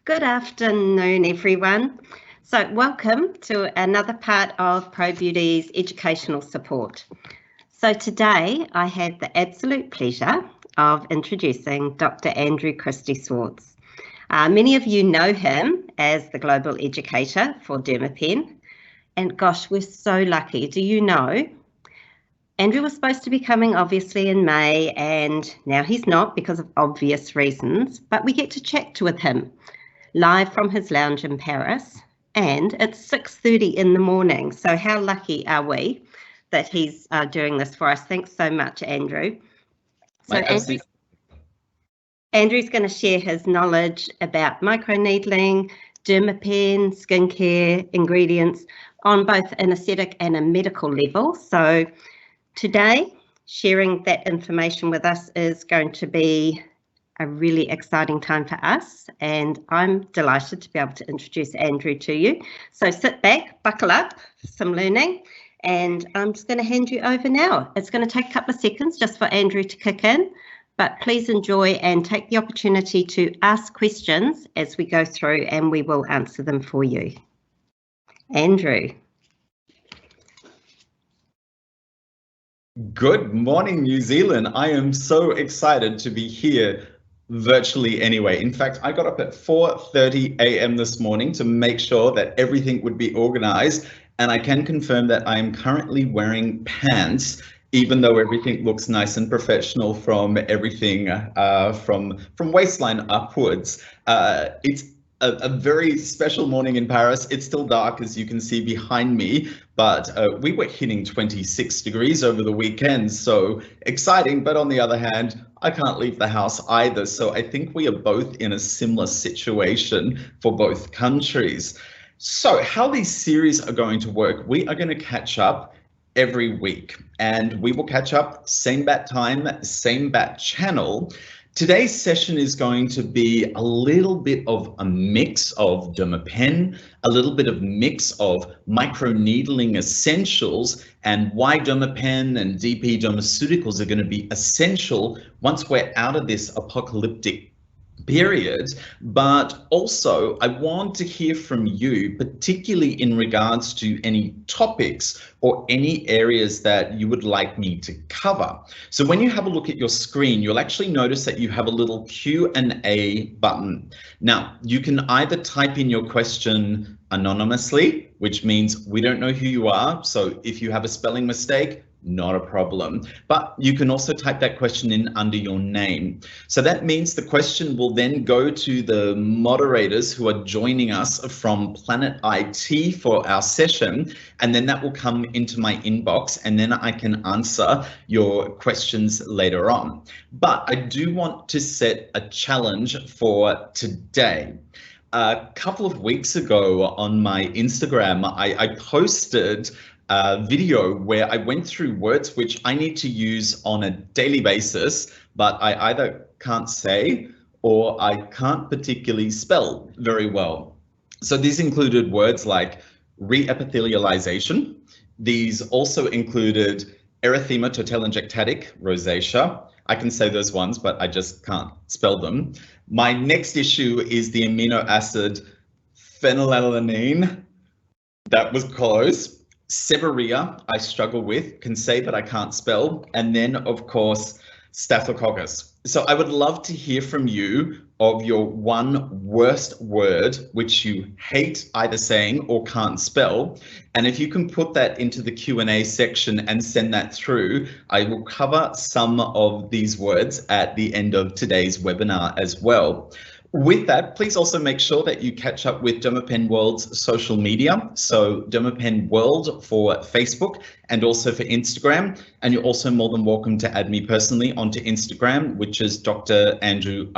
Good afternoon, everyone. So welcome to another part of Pro Beauty's educational support. So today I have the absolute pleasure of introducing Dr. Andrew Christie Swartz. Many of you know him as the global educator for Dermapen. And gosh, we're so lucky. Do you know? Andrew was supposed to be coming obviously in May, and now he's not because of obvious reasons, but we get to chat with him live from his lounge in Paris, and it's 6:30 in the morning. So how lucky are we that he's doing this for us? Thanks so much, Andrew. So Andrew's going to share his knowledge about microneedling, Dermapen, skincare, ingredients on both an aesthetic and a medical level. So today, sharing that information with us is going to be a really exciting time for us, and I'm delighted to be able to introduce Andrew to you. So sit back, buckle up for some learning, and I'm just going to hand you over now. It's going to take a couple of seconds just for Andrew to kick in, but please enjoy and take the opportunity to ask questions as we go through, and we will answer them for you. Andrew. Good morning, New Zealand. I am so excited to be here virtually anyway. In fact, I got up at 4:30 a.m. this morning to make sure that everything would be organized, and I can confirm that I am currently wearing pants, even though everything looks nice and professional from everything from waistline upwards. It's a very special morning in Paris. It's still dark, as you can see behind me, but we were hitting 26 degrees over the weekend, so exciting. But on the other hand, I can't leave the house either. So I think we are both in a similar situation for both countries. So how these series are going to work, we are going to catch up every week, and we will catch up same bat time, same bat channel. Today's session is going to be a little bit of a mix of Dermapen, a little bit of mix of microneedling essentials, and why Dermapen and DP Dermaceuticals are going to be essential once we're out of this apocalyptic period. But also I want to hear from you, particularly in regards to any topics or any areas that you would like me to cover. So when you have a look at your screen, you'll actually notice that you have a little Q&A button. Now, you can either type in your question anonymously, which means we don't know who you are. So if you have a spelling mistake, not a problem. But you can also type that question in under your name. So that means the question will then go to the moderators who are joining us from Planet IT for our session, and then that will come into my inbox, and then I can answer your questions later on. But I do want to set a challenge for today. A couple of weeks ago on my Instagram, I posted a video where I went through words which I need to use on a daily basis, but I either can't say or I can't particularly spell very well. So these included words like reepithelialization. These also included erythema totalinjectatic rosacea. I can say those ones, but I just can't spell them. My next issue is the amino acid phenylalanine. That was close. Seborrhea, I struggle with, can say but I can't spell. And then, of course, staphylococcus. So I would love to hear from you of your one worst word which you hate either saying or can't spell. And if you can put that into the Q&A section and send that through, I will cover some of these words at the end of today's webinar as well. With that, please also make sure that you catch up with Dermapen World's social media. So Dermapen World for Facebook and also for Instagram. And you're also more than welcome to add me personally onto Instagram, which is Dr. Andrew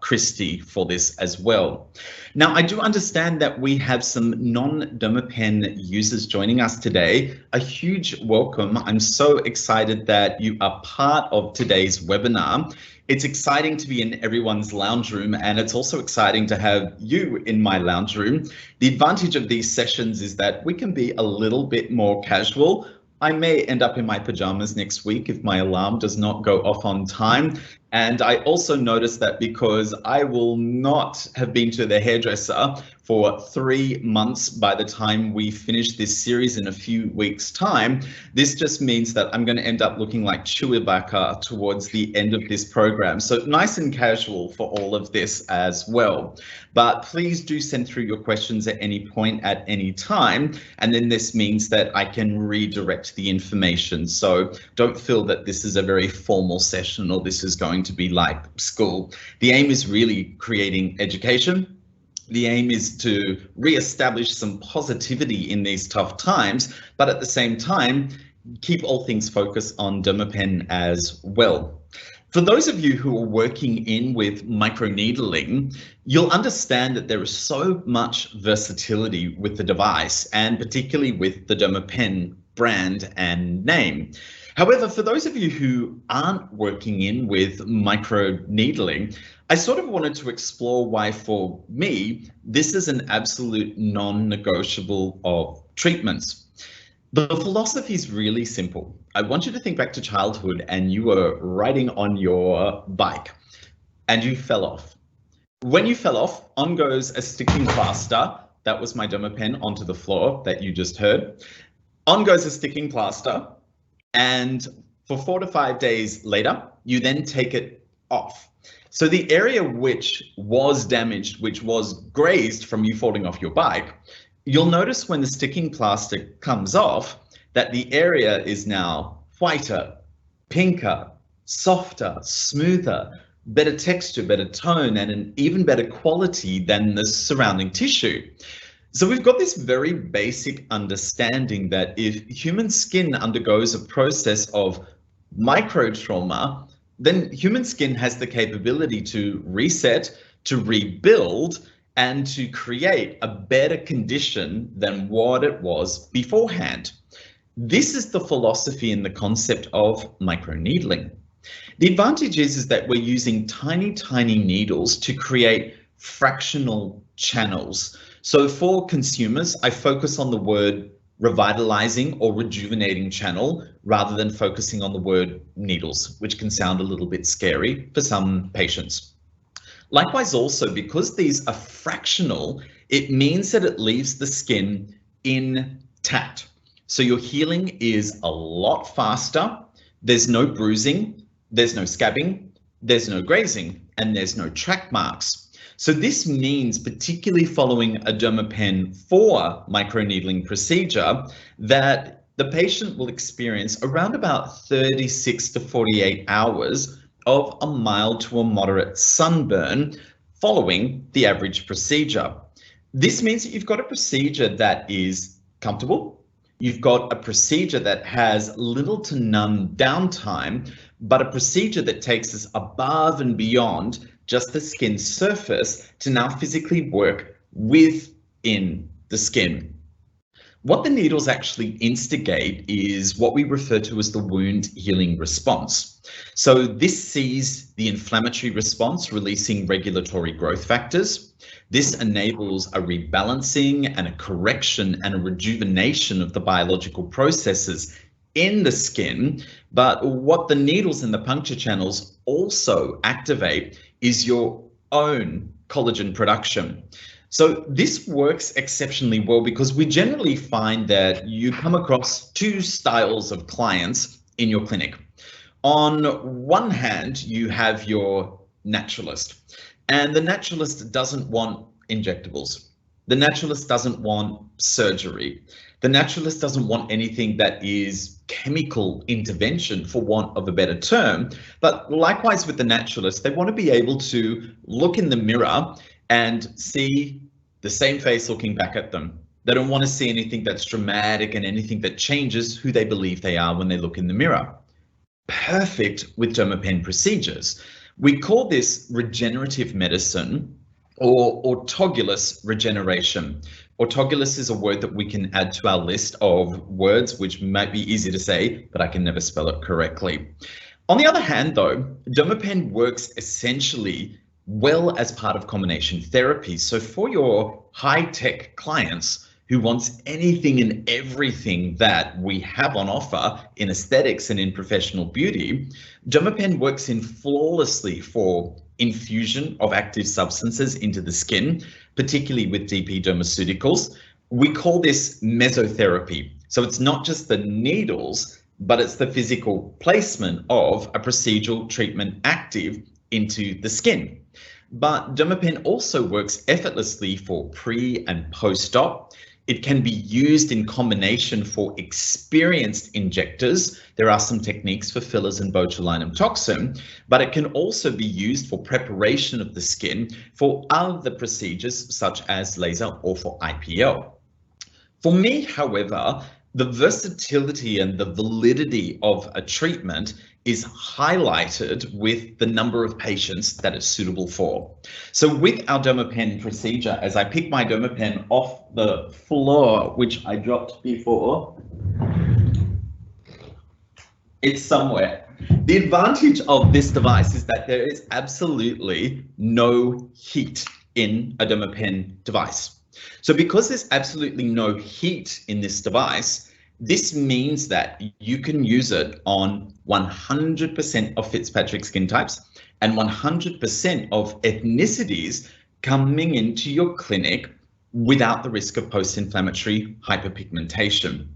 Christie for this as well. Now, I do understand that we have some non-Dermapen users joining us today. A huge welcome. I'm so excited that you are part of today's webinar. It's exciting to be in everyone's lounge room, and it's also exciting to have you in my lounge room. The advantage of these sessions is that we can be a little bit more casual. I may end up in my pajamas next week if my alarm does not go off on time. And I also noticed that because I will not have been to the hairdresser for 3 months by the time we finish this series in a few weeks' time, this just means that I'm going to end up looking like Chewbacca towards the end of this program. So nice and casual for all of this as well. But please do send through your questions at any point at any time. And then this means that I can redirect the information. So don't feel that this is a very formal session or this is going to be like school. The aim is really creating education. The aim is to re-establish some positivity in these tough times, but at the same time, keep all things focused on Dermapen as well. For those of you who are working in with microneedling, you'll understand that there is so much versatility with the device, and particularly with the Dermapen brand and name. However, for those of you who aren't working in with microneedling, I sort of wanted to explore why, for me, this is an absolute non-negotiable of treatments. The philosophy is really simple. I want you to think back to childhood and you were riding on your bike and you fell off. When you fell off, on goes a sticking plaster. That was my Dermapen onto the floor that you just heard. On goes a sticking plaster. And for 4 to 5 days later, you then take it off. So the area which was damaged, which was grazed from you falling off your bike, you'll notice when the sticking plaster comes off that the area is now whiter, pinker, softer, smoother, better texture, better tone, and an even better quality than the surrounding tissue. So we've got this very basic understanding that if human skin undergoes a process of micro trauma, then human skin has the capability to reset, to rebuild, and to create a better condition than what it was beforehand. This is the philosophy and the concept of microneedling. The advantage is that we're using tiny, tiny needles to create fractional channels. So for consumers, I focus on the word revitalizing or rejuvenating channel rather than focusing on the word needles, which can sound a little bit scary for some patients. Likewise, also, because these are fractional, it means that it leaves the skin intact. So your healing is a lot faster. There's no bruising, there's no scabbing, there's no grazing, and there's no track marks. So this means, particularly following a Dermapen 4 microneedling procedure, that the patient will experience around about 36 to 48 hours of a mild to a moderate sunburn following the average procedure. This means that you've got a procedure that is comfortable. You've got a procedure that has little to none downtime, but a procedure that takes us above and beyond just the skin surface to now physically work within the skin. What the needles actually instigate is what we refer to as the wound healing response. So this sees the inflammatory response releasing regulatory growth factors. This enables a rebalancing and a correction and a rejuvenation of the biological processes in the skin. But what the needles and the puncture channels also activate is your own collagen production. So this works exceptionally well because we generally find that you come across two styles of clients in your clinic. On one hand, you have your naturalist, and the naturalist doesn't want injectables. The naturalist doesn't want surgery. The naturalist doesn't want anything that is chemical intervention, for want of a better term. But likewise with the naturalist, they want to be able to look in the mirror and see the same face looking back at them. They don't want to see anything that's dramatic and anything that changes who they believe they are when they look in the mirror. Perfect with Dermapen procedures. We call this regenerative medicine or autologous regeneration. Autologous is a word that we can add to our list of words which might be easy to say, but I can never spell it correctly. On the other hand, though, Dermapen works essentially well as part of combination therapy. So for your high-tech clients, who wants anything and everything that we have on offer in aesthetics and in professional beauty, Dermapen works in flawlessly for infusion of active substances into the skin, particularly with DP dermaceuticals. We call this mesotherapy. So it's not just the needles, but it's the physical placement of a procedural treatment active into the skin. But Dermapen also works effortlessly for pre and post-op. It can be used in combination for experienced injectors. There are some techniques for fillers and botulinum toxin, but it can also be used for preparation of the skin for other procedures such as laser or for IPL. For me, however, the versatility and the validity of a treatment is highlighted with the number of patients that it's suitable for. So with our Dermapen procedure, as I pick my Dermapen off the floor, which I dropped before, it's somewhere. The advantage of this device is that there is absolutely no heat in a Dermapen device. So because there's absolutely no heat in this device, this means that you can use it on 100% of Fitzpatrick skin types and 100% of ethnicities coming into your clinic without the risk of post-inflammatory hyperpigmentation.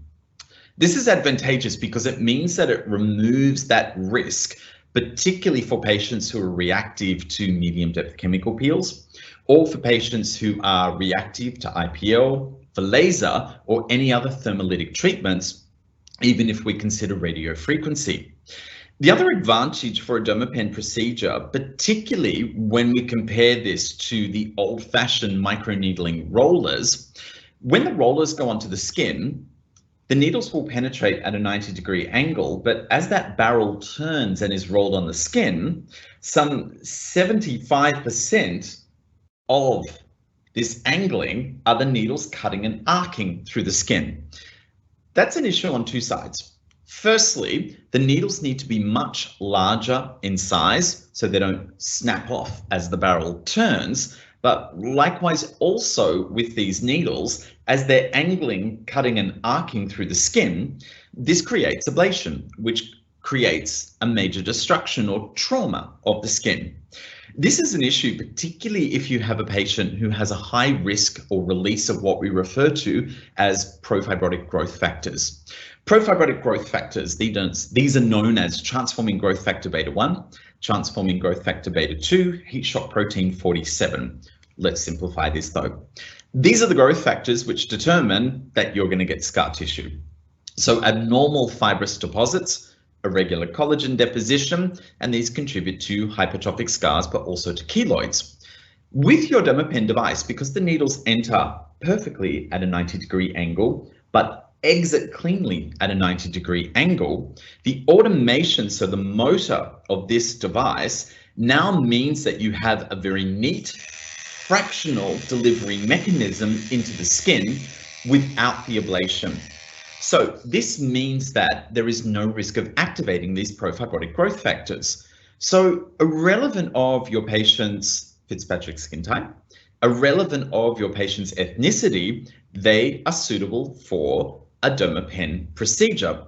This is advantageous because it means that it removes that risk, particularly for patients who are reactive to medium depth chemical peels, or for patients who are reactive to IPL, for laser, or any other thermolytic treatments, even if we consider radiofrequency. The other advantage for a Dermapen procedure, particularly when we compare this to the old-fashioned microneedling rollers, when the rollers go onto the skin, the needles will penetrate at a 90-degree angle, but as that barrel turns and is rolled on the skin, some 75% of this angling are the needles cutting and arcing through the skin. That's an issue on two sides. Firstly, the needles need to be much larger in size so they don't snap off as the barrel turns, but likewise also with these needles, as they're angling, cutting and arcing through the skin, this creates ablation, which creates a major destruction or trauma of the skin. This is an issue, particularly if you have a patient who has a high risk or release of what we refer to as profibrotic growth factors. Profibrotic growth factors, these are known as transforming growth factor beta 1, transforming growth factor beta 2, heat shock protein 47. Let's simplify this though. These are the growth factors which determine that you're going to get scar tissue. So abnormal fibrous deposits, irregular collagen deposition, and these contribute to hypertrophic scars, but also to keloids. With your Dermapen device, because the needles enter perfectly at a 90-degree angle, but exit cleanly at a 90-degree angle, the automation, so the motor of this device, now means that you have a very neat fractional delivery mechanism into the skin without the ablation. So this means that there is no risk of activating these profibrotic growth factors. So irrelevant of your patient's Fitzpatrick skin type, irrelevant of your patient's ethnicity, they are suitable for a Dermapen procedure.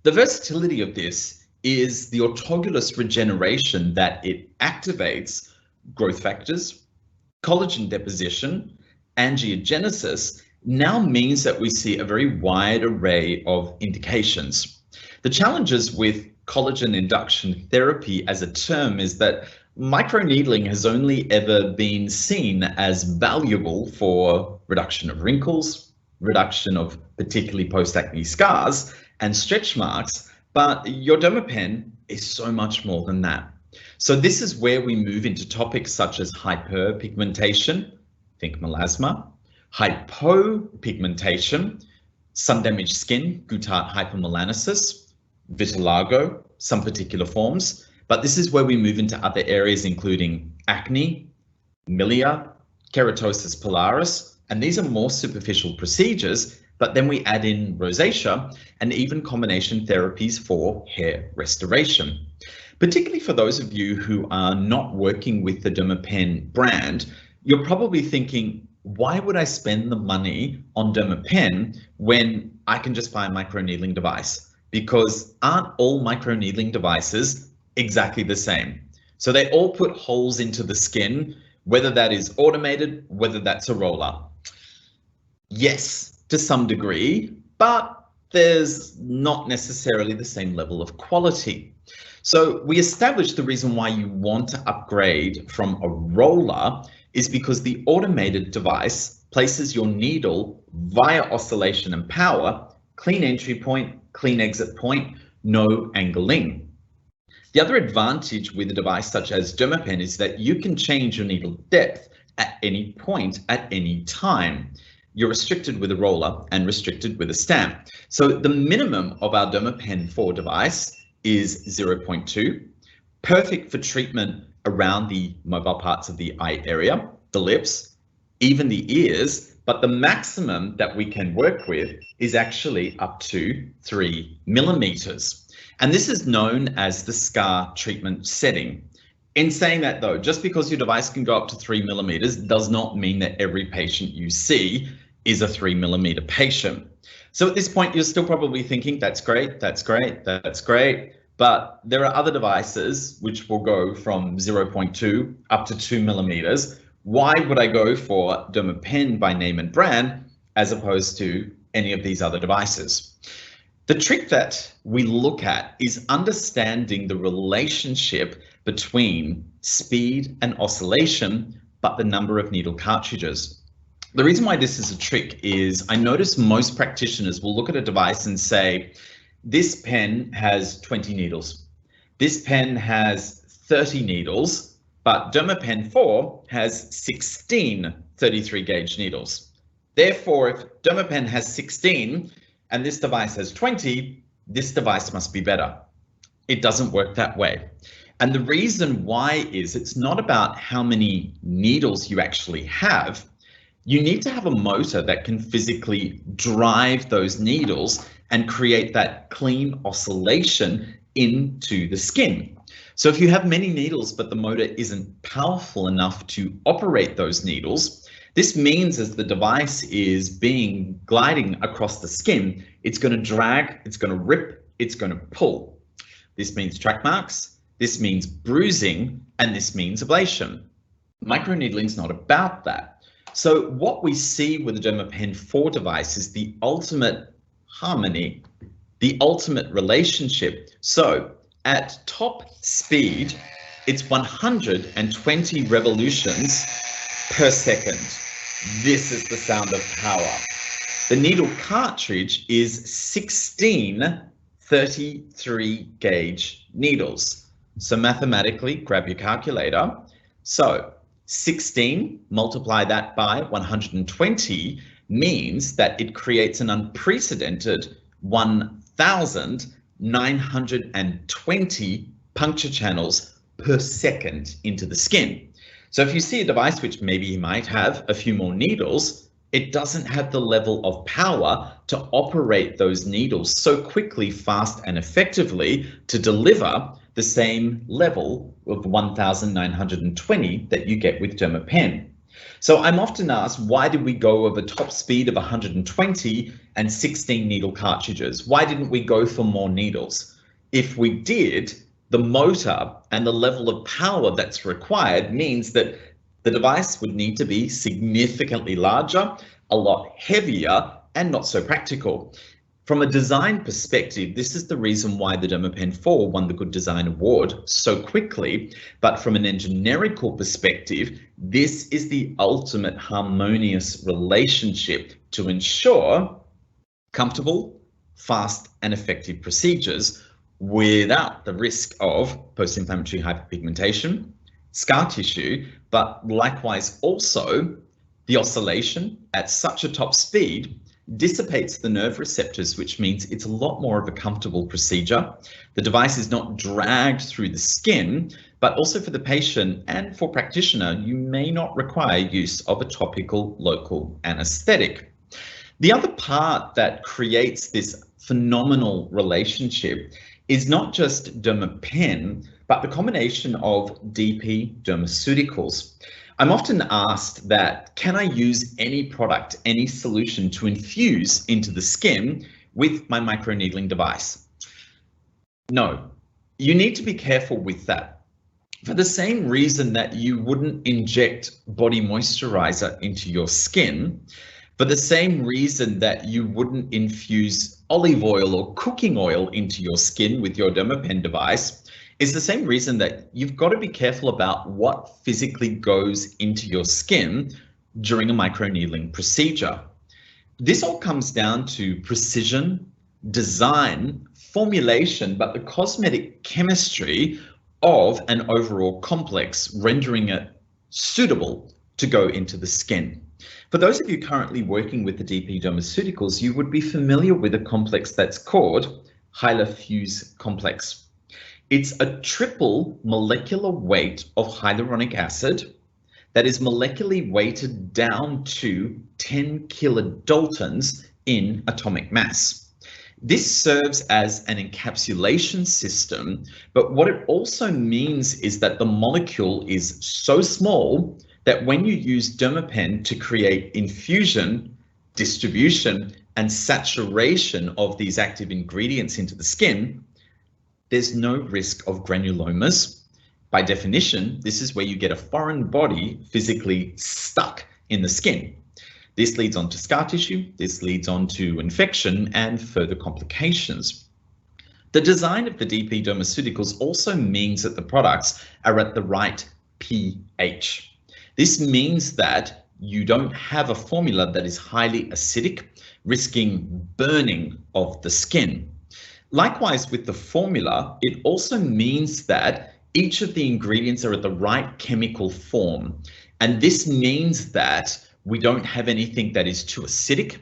The versatility of this is the autologous regeneration that it activates growth factors, collagen deposition, angiogenesis, now means that we see a very wide array of indications. The challenges with collagen induction therapy as a term is that microneedling has only ever been seen as valuable for reduction of wrinkles, reduction of particularly post-acne scars and stretch marks, but your Dermapen is so much more than that. So this is where we move into topics such as hyperpigmentation, think melasma, hypopigmentation, sun-damaged skin, Goutart hypermelanosis, vitiligo, some particular forms. But this is where we move into other areas, including acne, milia, keratosis pilaris, and these are more superficial procedures, but then we add in rosacea and even combination therapies for hair restoration. Particularly for those of you who are not working with the Dermapen brand, you're probably thinking, why would I spend the money on Dermapen when I can just buy a microneedling device? Because aren't all microneedling devices exactly the same? So they all put holes into the skin, whether that is automated, whether that's a roller. Yes, to some degree, but there's not necessarily the same level of quality. So we established the reason why you want to upgrade from a roller is because the automated device places your needle via oscillation and power, clean entry point, clean exit point, no angling. The other advantage with a device such as Dermapen is that you can change your needle depth at any point, at any time. You're restricted with a roller and restricted with a stamp. So the minimum of our Dermapen 4 device is 0.2, perfect for treatment around the mobile parts of the eye area, the lips, even the ears, but the maximum that we can work with is actually up to 3 millimeters. And this is known as the scar treatment setting. In saying that though, just because your device can go up to 3 millimeters does not mean that every patient you see is a 3 millimeter patient. So at this point, you're still probably thinking, that's great, that's great, that's great. But there are other devices which will go from 0.2 up to 2 millimeters. Why would I go for Dermapen by name and brand as opposed to any of these other devices? The trick that we look at is understanding the relationship between speed and oscillation, but the number of needle cartridges. The reason why this is a trick is I notice most practitioners will look at a device and say, this pen has 20 needles. This pen has 30 needles, but Dermapen 4 has 16 33 gauge needles. Therefore, if Dermapen has 16 and this device has 20, this device must be better. It doesn't work that way. And the reason why is it's not about how many needles you actually have. You need to have a motor that can physically drive those needles and create that clean oscillation into the skin. So if you have many needles, but the motor isn't powerful enough to operate those needles, this means as the device is gliding across the skin, it's going to drag, it's going to rip, it's going to pull. This means track marks, this means bruising, and this means ablation. Microneedling is not about that. So what we see with the Dermapen 4 device is the ultimate harmony, the ultimate relationship. So at top speed, it's 120 revolutions per second. This is the sound of power. The needle cartridge is 16 33 gauge needles. So mathematically, grab your calculator. So 16, multiply that by 120 means that it creates an unprecedented 1,920 puncture channels per second into the skin. So if you see a device which maybe might have a few more needles, it doesn't have the level of power to operate those needles so quickly, fast, and effectively to deliver the same level of 1,920 that you get with Dermapen. So I'm often asked, why did we go over top speed of 120 and 16 needle cartridges? Why didn't we go for more needles? If we did, the motor and the level of power that's required means that the device would need to be significantly larger, a lot heavier, and not so practical. From a design perspective, this is the reason why the Dermapen 4 won the Good Design Award so quickly. But from an engineerical perspective, this is the ultimate harmonious relationship to ensure comfortable, fast, and effective procedures without the risk of post-inflammatory hyperpigmentation, scar tissue, but likewise also the oscillation at such a top speed dissipates the nerve receptors, which means it's a lot more of a comfortable procedure. The device is not dragged through the skin, but also for the patient and for practitioner, you may not require use of a topical local anesthetic. The other part that creates this phenomenal relationship is not just Dermapen, but the combination of DP dermaceuticals. I'm often asked that, can I use any product, any solution to infuse into the skin with my microneedling device? No, you need to be careful with that. For the same reason that you wouldn't inject body moisturizer into your skin, for the same reason that you wouldn't infuse olive oil or cooking oil into your skin with your Dermapen device, is the same reason that you've got to be careful about what physically goes into your skin during a microneedling procedure. This all comes down to precision, design, formulation, but the cosmetic chemistry of an overall complex, rendering it suitable to go into the skin. For those of you currently working with the DP Dermaceuticals, you would be familiar with a complex that's called Hyalofuse complex. It's a triple molecular weight of hyaluronic acid that is molecularly weighted down to 10 kilodaltons in atomic mass. This serves as an encapsulation system, but what it also means is that the molecule is so small that when you use Dermapen to create infusion, distribution, and saturation of these active ingredients into the skin, there's no risk of granulomas. By definition, this is where you get a foreign body physically stuck in the skin. This leads on to scar tissue, this leads on to infection and further complications. The design of the DP Dermaceuticals also means that the products are at the right pH. This means that you don't have a formula that is highly acidic, risking burning of the skin. Likewise, with the formula, it also means that each of the ingredients are at the right chemical form. And this means that we don't have anything that is too acidic,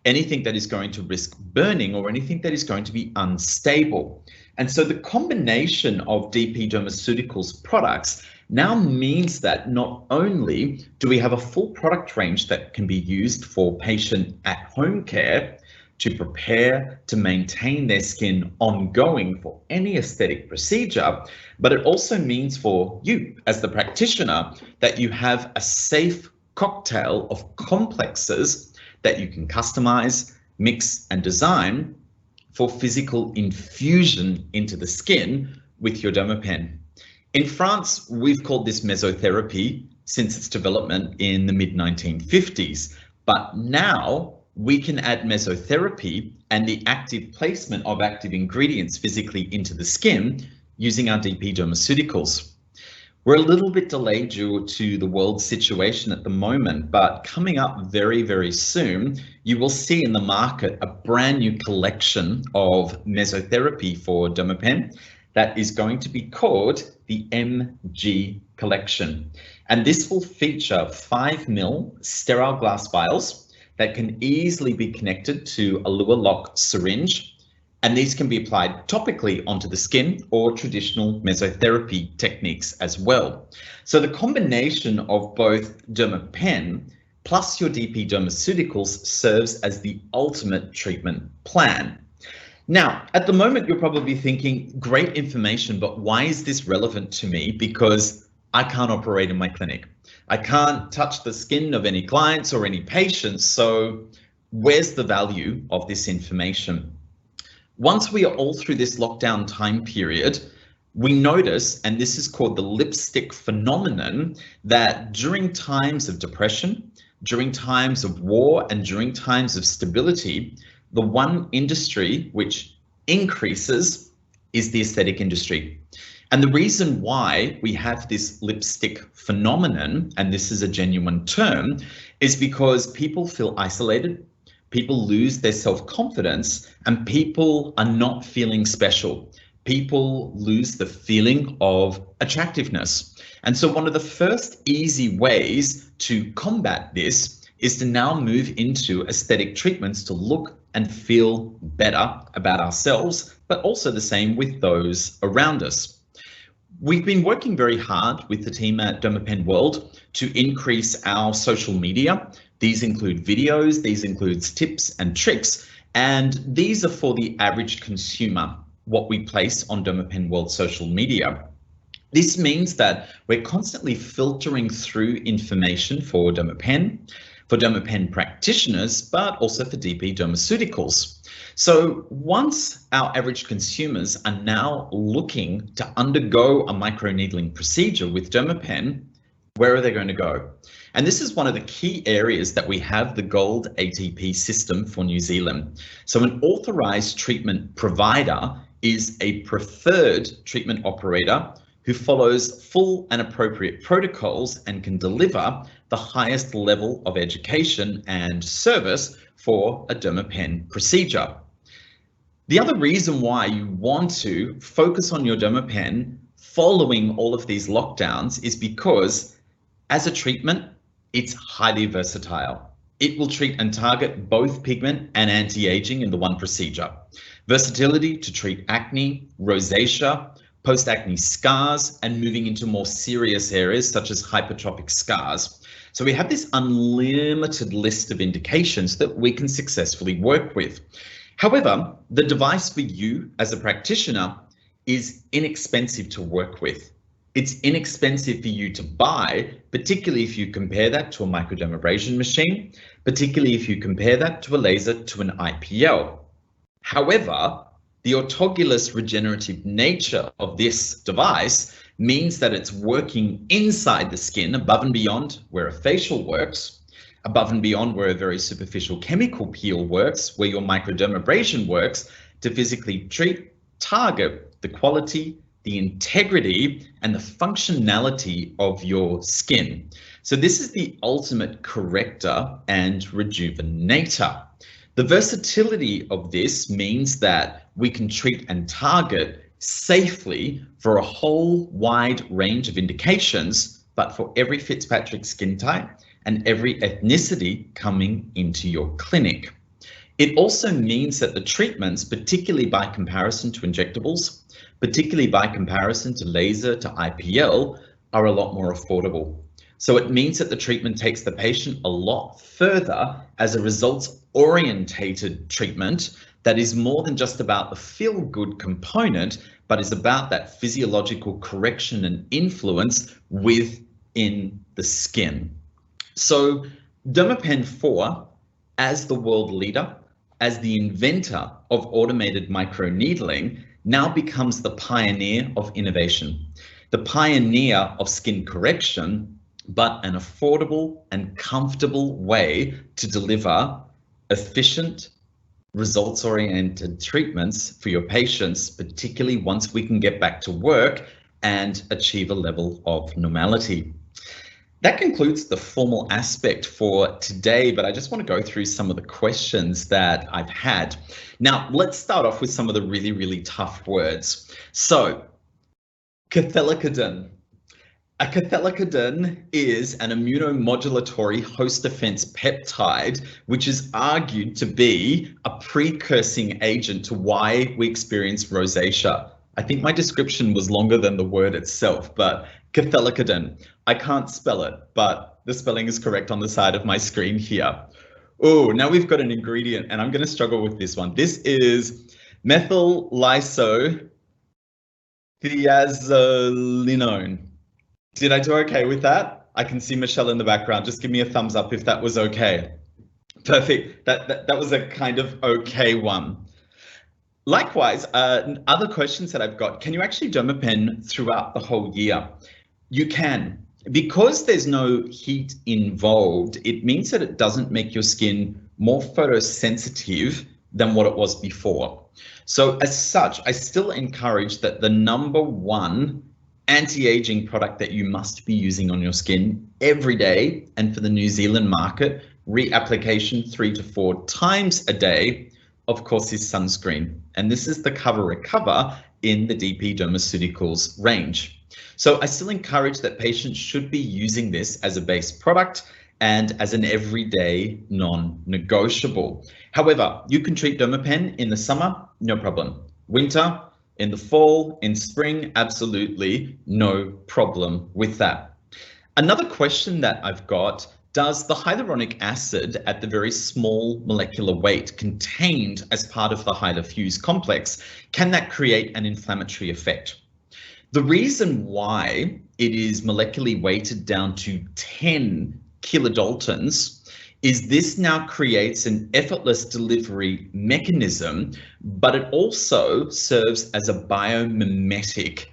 anything that is going to risk burning, or anything that is going to be unstable. And so the combination of DP Dermaceuticals products now means that not only do we have a full product range that can be used for patient at-home care, to prepare to maintain their skin ongoing for any aesthetic procedure, but it also means for you as the practitioner that you have a safe cocktail of complexes that you can customize, mix, and design for physical infusion into the skin with your Dermapen. In France, we've called this mesotherapy since its development in the mid-1950s, but now we can add mesotherapy and the active placement of active ingredients physically into the skin using our DP Dermaceuticals. We're a little bit delayed due to the world situation at the moment, but coming up very, very soon, you will see in the market a brand new collection of mesotherapy for Dermapen that is going to be called the MG collection. And this will feature 5 ml sterile glass vials that can easily be connected to a Luer lock syringe, and these can be applied topically onto the skin or traditional mesotherapy techniques as well. So the combination of both Dermapen plus your DP Dermaceuticals serves as the ultimate treatment plan. Now, at the moment, you're probably thinking, great information, but why is this relevant to me? Because I can't operate in my clinic. I can't touch the skin of any clients or any patients. So where's the value of this information? Once we are all through this lockdown time period, we notice, and this is called the lipstick phenomenon, that during times of depression, during times of war, and during times of stability, the one industry which increases is the aesthetic industry. And the reason why we have this lipstick phenomenon, and this is a genuine term, is because people feel isolated, people lose their self-confidence, and people are not feeling special. People lose the feeling of attractiveness. And so one of the first easy ways to combat this is to now move into aesthetic treatments to look and feel better about ourselves, but also the same with those around us. We've been working very hard with the team at Dermapen World to increase our social media. These include videos, these include tips and tricks, and these are for the average consumer, what we place on Dermapen World social media. This means that we're constantly filtering through information for dermapen practitioners, but also for DP dermaceuticals. So once our average consumers are now looking to undergo a microneedling procedure with dermapen, where are they going to go? And this is one of the key areas that we have the gold ATP system for New Zealand. So an authorized treatment provider is a preferred treatment operator who follows full and appropriate protocols and can deliver the highest level of education and service for a dermapen procedure. The other reason why you want to focus on your dermapen following all of these lockdowns is because as a treatment, it's highly versatile. It will treat and target both pigment and anti-aging in the one procedure. Versatility to treat acne, rosacea, post-acne scars, and moving into more serious areas such as hypertrophic scars. So we have this unlimited list of indications that we can successfully work with. However, the device for you as a practitioner is inexpensive to work with. It's inexpensive for you to buy, particularly if you compare that to a microdermabrasion machine, particularly if you compare that to a laser to an IPL. However, the autologous regenerative nature of this device means that it's working inside the skin above and beyond where a facial works, above and beyond where a very superficial chemical peel works, where your microdermabrasion works, to physically treat, target the quality, the integrity, and the functionality of your skin. So this is the ultimate corrector and rejuvenator. The versatility of this means that we can treat and target safely for a whole wide range of indications, but for every Fitzpatrick skin type and every ethnicity coming into your clinic. It also means that the treatments, particularly by comparison to injectables, particularly by comparison to laser to IPL, are a lot more affordable. So it means that the treatment takes the patient a lot further as a results-orientated treatment that is more than just about the feel-good component, but is about that physiological correction and influence within the skin. So Dermapen 4, as the world leader, as the inventor of automated microneedling, now becomes the pioneer of innovation, the pioneer of skin correction, but an affordable and comfortable way to deliver efficient, results-oriented treatments for your patients, particularly once we can get back to work and achieve a level of normality. That concludes the formal aspect for today, but I just want to go through some of the questions that I've had. Now, let's start off with some of the really, really tough words. So, cathelicidin. A cathelicidin is an immunomodulatory host defense peptide, which is argued to be a precursing agent to why we experience rosacea. I think my description was longer than the word itself, but cathelicidin. I can't spell it, but the spelling is correct on the side of my screen here. Oh, now we've got an ingredient, and I'm going to struggle with this one. This is methyl isothiazolinone. Did I do okay with that? I can see Michelle in the background. Just give me a thumbs up if that was okay. Perfect. That was a kind of okay one. Likewise, other questions that I've got, can you actually dermapen throughout the whole year? You can. Because there's no heat involved, it means that it doesn't make your skin more photosensitive than what it was before. So as such, I still encourage that the #1 anti-aging product that you must be using on your skin every day, and for the New Zealand market, reapplication 3 to 4 times a day, of course, is sunscreen. And this is the Cover Recover in the DP Dermaceuticals range. So I still encourage that patients should be using this as a base product and as an everyday non-negotiable. However, you can treat dermapen in the summer, no problem. Winter, in the fall, in spring, absolutely no problem with that. Another question that I've got, does the hyaluronic acid at the very small molecular weight contained as part of the HylaFuse complex, can that create an inflammatory effect? The reason why it is molecularly weighted down to 10 kilodaltons is this now creates an effortless delivery mechanism, but it also serves as a biomimetic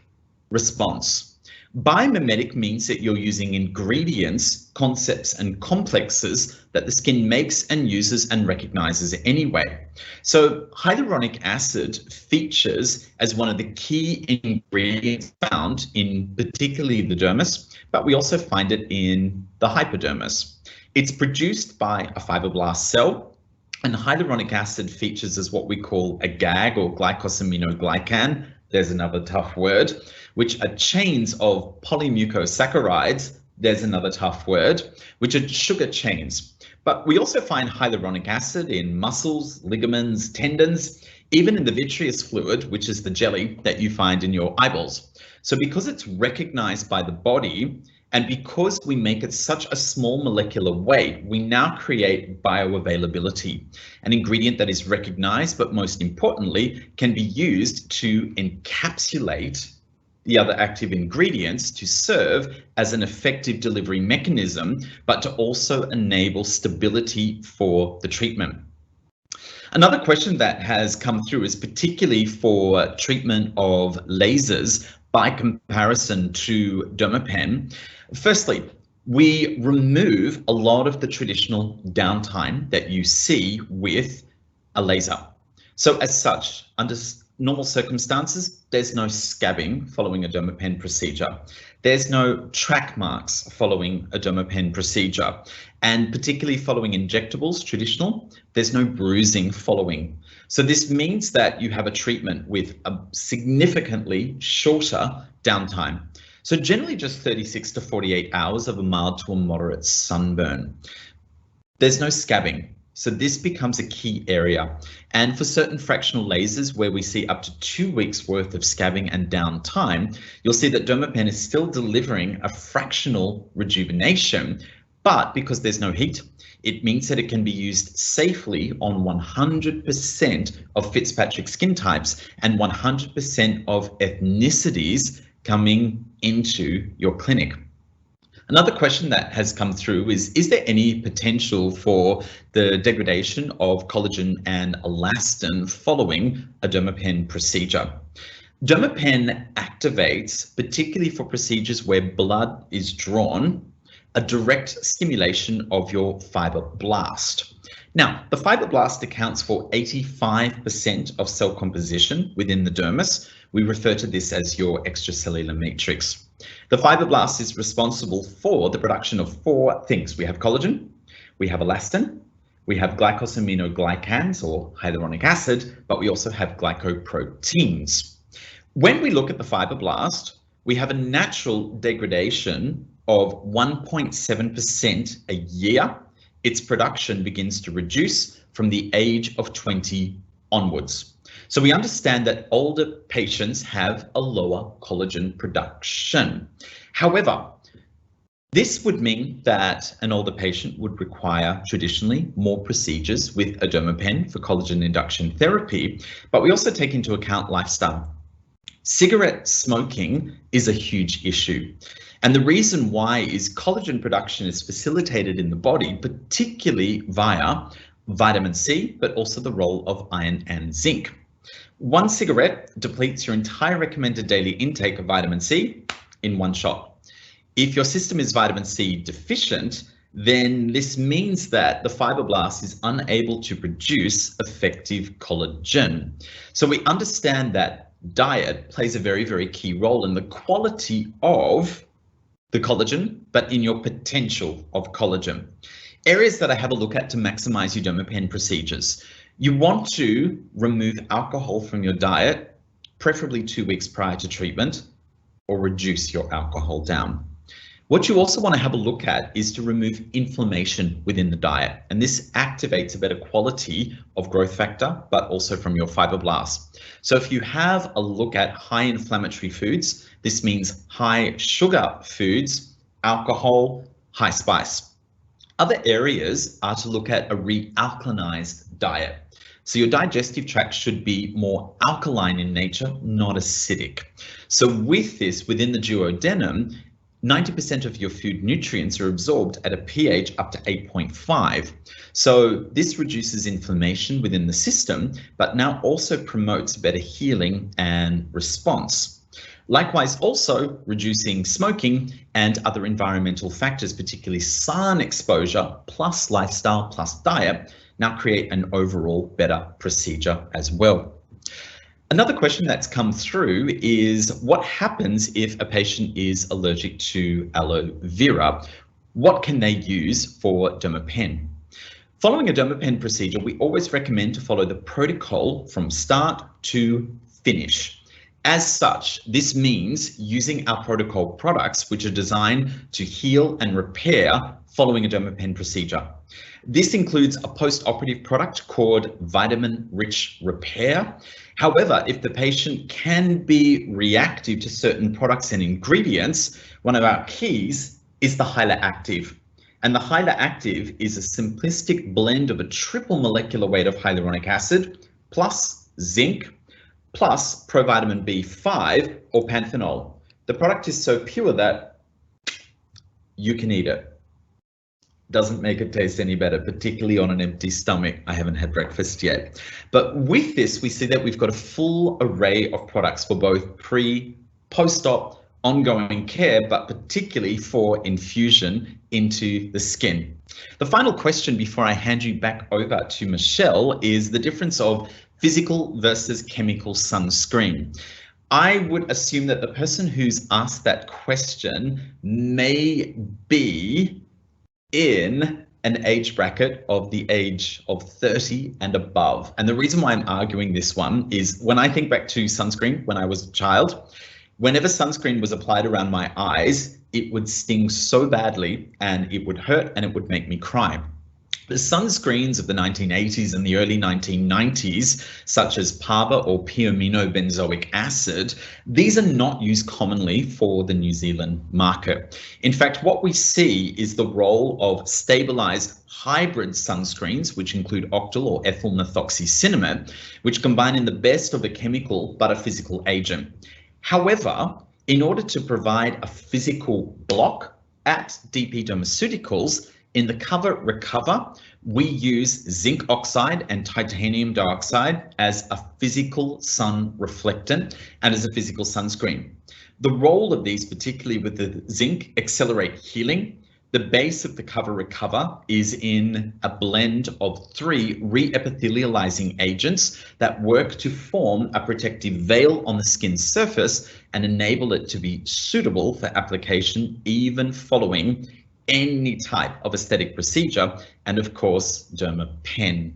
response. Biomimetic means that you're using ingredients, concepts, and complexes that the skin makes and uses and recognizes anyway. So hyaluronic acid features as one of the key ingredients found in particularly the dermis, but we also find it in the hypodermis. It's produced by a fibroblast cell, and hyaluronic acid features as what we call a GAG, or glycosaminoglycan. There's another tough word, which are chains of polymucosaccharides. There's another tough word, which are sugar chains. But we also find hyaluronic acid in muscles, ligaments, tendons, even in the vitreous fluid, which is the jelly that you find in your eyeballs. So because it's recognized by the body, and because we make it such a small molecular weight, we now create bioavailability, an ingredient that is recognized, but most importantly, can be used to encapsulate the other active ingredients to serve as an effective delivery mechanism, but to also enable stability for the treatment. Another question that has come through is particularly for treatment of lasers by comparison to Dermapen. Firstly, we remove a lot of the traditional downtime that you see with a laser. So as such, under normal circumstances, there's no scabbing following a Dermapen procedure. There's no track marks following a Dermapen procedure. And particularly following injectables, traditional, there's no bruising following. So this means that you have a treatment with a significantly shorter downtime. So generally just 36 to 48 hours of a mild to a moderate sunburn. There's no scabbing. So this becomes a key area. And for certain fractional lasers where we see up to 2 weeks worth of scabbing and downtime, you'll see that Dermapen is still delivering a fractional rejuvenation, but because there's no heat, it means that it can be used safely on 100% of Fitzpatrick skin types and 100% of ethnicities coming into your clinic. Another question that has come through is there any potential for the degradation of collagen and elastin following a Dermapen procedure? Dermapen activates, particularly for procedures where blood is drawn, a direct stimulation of your fibroblast. Now, the fibroblast accounts for 85% of cell composition within the dermis. We refer to this as your extracellular matrix. The fibroblast is responsible for the production of 4 things. We have collagen, we have elastin, we have glycosaminoglycans or hyaluronic acid, but we also have glycoproteins. When we look at the fibroblast, we have a natural degradation of 1.7% a year. Its production begins to reduce from the age of 20 onwards. So we understand that older patients have a lower collagen production. However, this would mean that an older patient would require traditionally more procedures with a Dermapen for collagen induction therapy, but we also take into account lifestyle. Cigarette smoking is a huge issue. And the reason why is collagen production is facilitated in the body, particularly via vitamin C, but also the role of iron and zinc. 1 cigarette depletes your entire recommended daily intake of vitamin C in 1 shot. If your system is vitamin C deficient, then this means that the fibroblast is unable to produce effective collagen. So we understand that diet plays a very, very key role in the quality of the collagen, but in your potential of collagen. Areas that I have a look at to maximize your Dermapen procedures. You want to remove alcohol from your diet, preferably 2 weeks prior to treatment, or reduce your alcohol down. What you also want to have a look at is to remove inflammation within the diet, and this activates a better quality of growth factor, but also from your fibroblast. So if you have a look at high inflammatory foods, this means high sugar foods, alcohol, high spice. Other areas are to look at a realkalinized diet. So your digestive tract should be more alkaline in nature, not acidic. So with this, within the duodenum, 90% of your food nutrients are absorbed at a pH up to 8.5. So this reduces inflammation within the system, but now also promotes better healing and response. Likewise, also reducing smoking and other environmental factors, particularly sun exposure plus lifestyle plus diet, now create an overall better procedure as well. Another question that's come through is what happens if a patient is allergic to aloe vera? What can they use for dermapen? Following a dermapen procedure, we always recommend to follow the protocol from start to finish. As such, this means using our protocol products, which are designed to heal and repair following a dermapen procedure. This includes a post-operative product called vitamin-rich repair. However, if the patient can be reactive to certain products and ingredients, one of our keys is the Hyla Active. And the Hyla Active is a simplistic blend of a triple molecular weight of hyaluronic acid plus zinc plus provitamin B5 or panthenol. The product is so pure that you can eat it. Doesn't make it taste any better, particularly on an empty stomach. I haven't had breakfast yet. But with this, we see that we've got a full array of products for both pre, post-op, ongoing care, but particularly for infusion into the skin. The final question before I hand you back over to Michelle is the difference of physical versus chemical sunscreen. I would assume that the person who's asked that question may be in an age bracket of the age of 30 and above. And the reason why I'm arguing this one is when I think back to sunscreen when I was a child, whenever sunscreen was applied around my eyes, it would sting so badly and it would hurt and it would make me cry. The sunscreens of the 1980s and the early 1990s, such as PABA or piaminobenzoic acid, these are not used commonly for the New Zealand market. In fact, what we see is the role of stabilized hybrid sunscreens, which include octyl or ethyl methoxycinnamate, which combine in the best of a chemical but a physical agent. However, in order to provide a physical block at DP Dermaceuticals, in the Cover Recover, we use zinc oxide and titanium dioxide as a physical sun reflectant and as a physical sunscreen. The role of these, particularly with the zinc, accelerate healing. The base of the Cover Recover is in a blend of 3 re-epithelializing agents that work to form a protective veil on the skin surface and enable it to be suitable for application even following any type of aesthetic procedure, and of course, dermapen.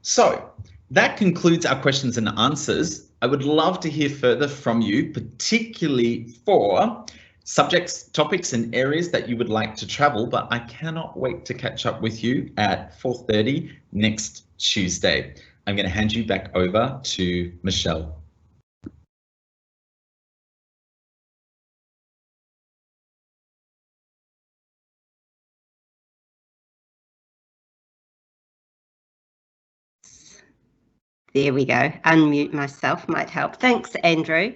So that concludes our questions and answers. I would love to hear further from you, particularly for subjects, topics, and areas that you would like to travel, but I cannot wait to catch up with you at 4:30 next Tuesday. I'm going to hand you back over to Michelle. There we go. Unmute myself might help. Thanks, Andrew.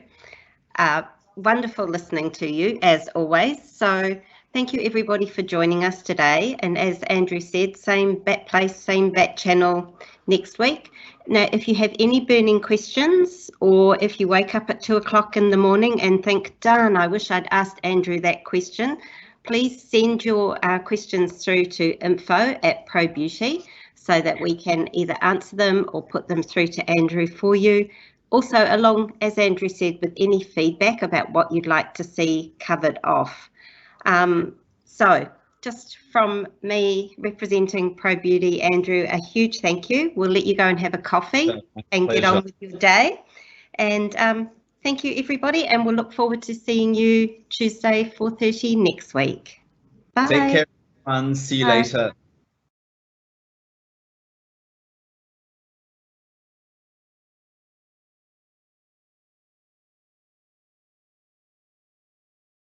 Wonderful listening to you as always. So thank you everybody for joining us today. And as Andrew said, same bat place, same bat channel next week. Now, if you have any burning questions, or if you wake up at 2 o'clock in the morning and think, darn, I wish I'd asked Andrew that question, please send your questions through to info@ProBeauty, so that we can either answer them or put them through to Andrew for you. Also, along, as Andrew said, with any feedback about what you'd like to see covered off. So just from me representing Pro Beauty, Andrew, a huge thank you. We'll let you go and have a coffee and get on with your day. And thank you, everybody, and we'll look forward to seeing you Tuesday, 4:30 next week. Bye. Take care, everyone. See you later.